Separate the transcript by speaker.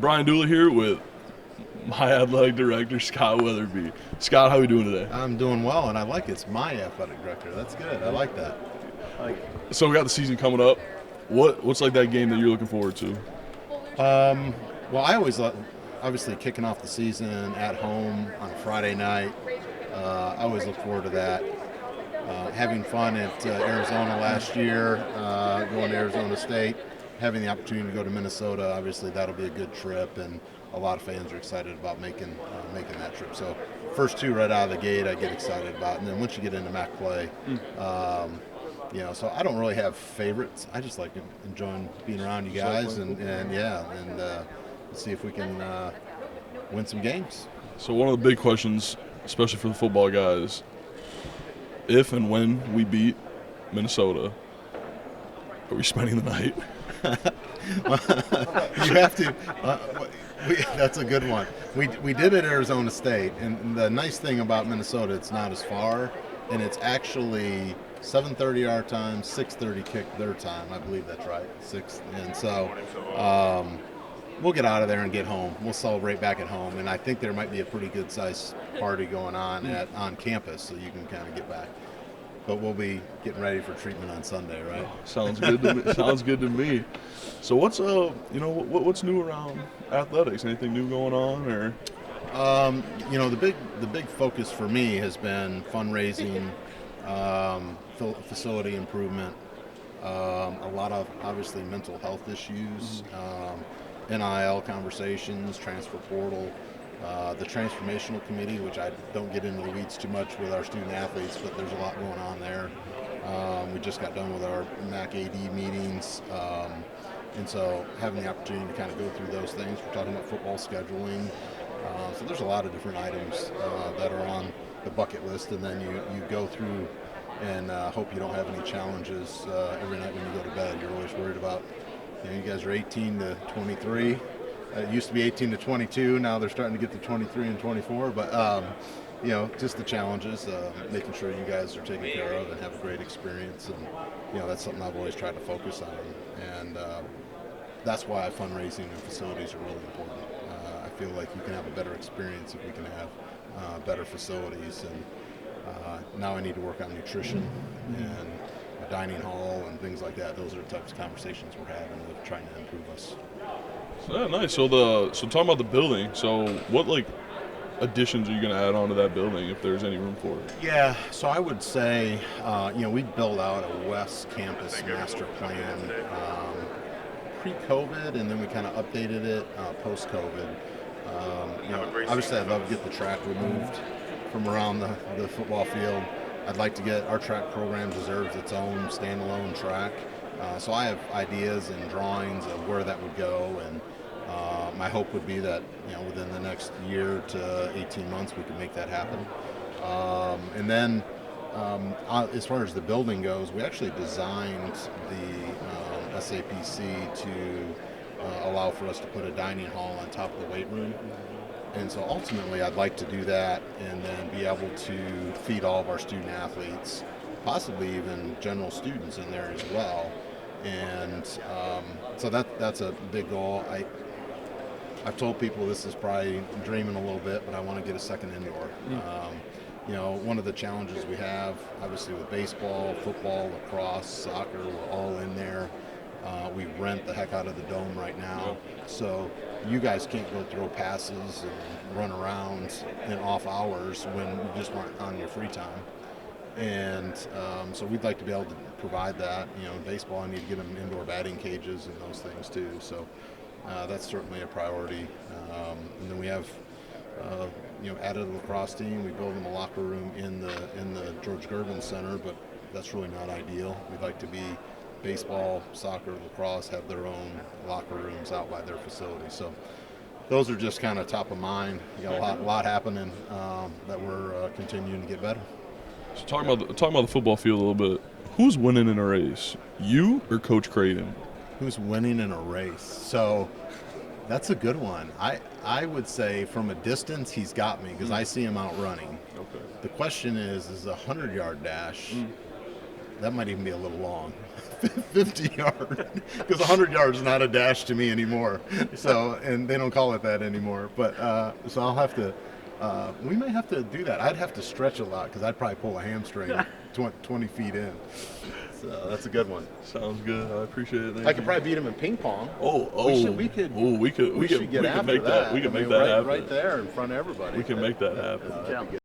Speaker 1: Brian Dooley here with my athletic director, Scott Wetherbee. Scott, how are we doing today?
Speaker 2: I'm doing well, and I like it's my athletic director. That's good. I like that.
Speaker 1: So we got the season coming up. What's like that game that you're looking forward to?
Speaker 2: Well, I always obviously kicking off the season at home on a Friday night. I always look forward to that. Having fun at Arizona last year, going to Arizona State, having the opportunity to go to Minnesota, obviously that'll be a good trip, and a lot of fans are excited about making that trip. So first two right out of the gate, I get excited about, and then once you get into MAC play, so I don't really have favorites. I just like enjoying being around you guys, and see if we can win some games.
Speaker 1: So one of the big questions, especially for the football guys, if and when we beat Minnesota, are we spending the night?
Speaker 2: You have to. That's a good one. We did at Arizona State, and the nice thing about Minnesota, it's not as far, and it's actually 7:30 our time, 6:30 kick their time. I believe that's right, 6. And so we'll get out of there and get home. We'll celebrate back at home, and I think there might be a pretty good sized party going on on campus, so you can kind of get back. But we'll be getting ready for treatment on Sunday, right?
Speaker 1: Sounds good to me. Sounds good to me. So what's what's new around athletics? Anything new going on, or?
Speaker 2: The big focus for me has been fundraising, facility improvement, a lot of obviously mental health issues, NIL conversations, transfer portal. The transformational committee, which I don't get into the weeds too much with our student athletes, but there's a lot going on there. We just got done with our MAC AD meetings, and so having the opportunity to kind of go through those things. We're talking about football scheduling, so there's a lot of different items that are on the bucket list, and then you go through and hope you don't have any challenges every night when you go to bed. You're always worried about, you guys are 18 to 23. It used to be 18 to 22. Now they're starting to get to 23 and 24. But, just the challenges, making sure you guys are taken care of and have a great experience. And, that's something I've always tried to focus on. And that's why fundraising and facilities are really important. I feel like you can have a better experience if we can have better facilities. And now I need to work on nutrition and a dining hall and things like that. Those are the types of conversations we're having with trying to improve us.
Speaker 1: Yeah, nice. So talking about the building. So what additions are you going to add onto that building if there's any room for it?
Speaker 2: Yeah. So I would say, we built out a West Campus master plan pre-COVID, and then we kind of updated it post-COVID. Obviously, I'd love to get the track removed from around the football field. I'd like to get our track program deserves its own standalone track. So I have ideas and drawings of where that would go, and my hope would be that within the next year to 18 months we could make that happen. And then as far as the building goes, we actually designed the SAPC to allow for us to put a dining hall on top of the weight room. And so ultimately I'd like to do that and then be able to feed all of our student athletes, possibly even general students in there as well. And so that's a big goal. I've told people this is probably dreaming a little bit, but I want to get a second indoor. One of the challenges we have, obviously with baseball, football, lacrosse, soccer, we're all in there. We rent the heck out of the dome right now. So you guys can't go throw passes and run around in off hours when you just want on your free time. And so we'd like to be able to provide that. In baseball, I need to get them indoor batting cages and those things too. So that's certainly a priority. And then we have, added a lacrosse team. We build them a locker room in the George Gervin Center, but that's really not ideal. We'd like to be baseball, soccer, lacrosse have their own locker rooms out by their facilities. So those are just kind of top of mind. You got a lot happening that we're continuing to get better.
Speaker 1: So talking about the football field a little bit, who's winning in a race, you or Coach Creighton?
Speaker 2: Who's winning in a race? So that's a good one. I would say from a distance he's got me because I see him out running.
Speaker 1: Okay.
Speaker 2: The question is a 100-yard dash. That might even be a little long. 50 yard, because 100 yards is not a dash to me anymore. So, and they don't call it that anymore. But so I'll have to. We may have to do that. I'd have to stretch a lot because I'd probably pull a hamstring 20 feet in. So that's a good one.
Speaker 1: Sounds good. I appreciate it.
Speaker 2: I could probably beat him in ping pong. We could
Speaker 1: make that. We can make that happen
Speaker 2: right there in front of everybody.
Speaker 1: We can make that happen.
Speaker 2: That'd be good.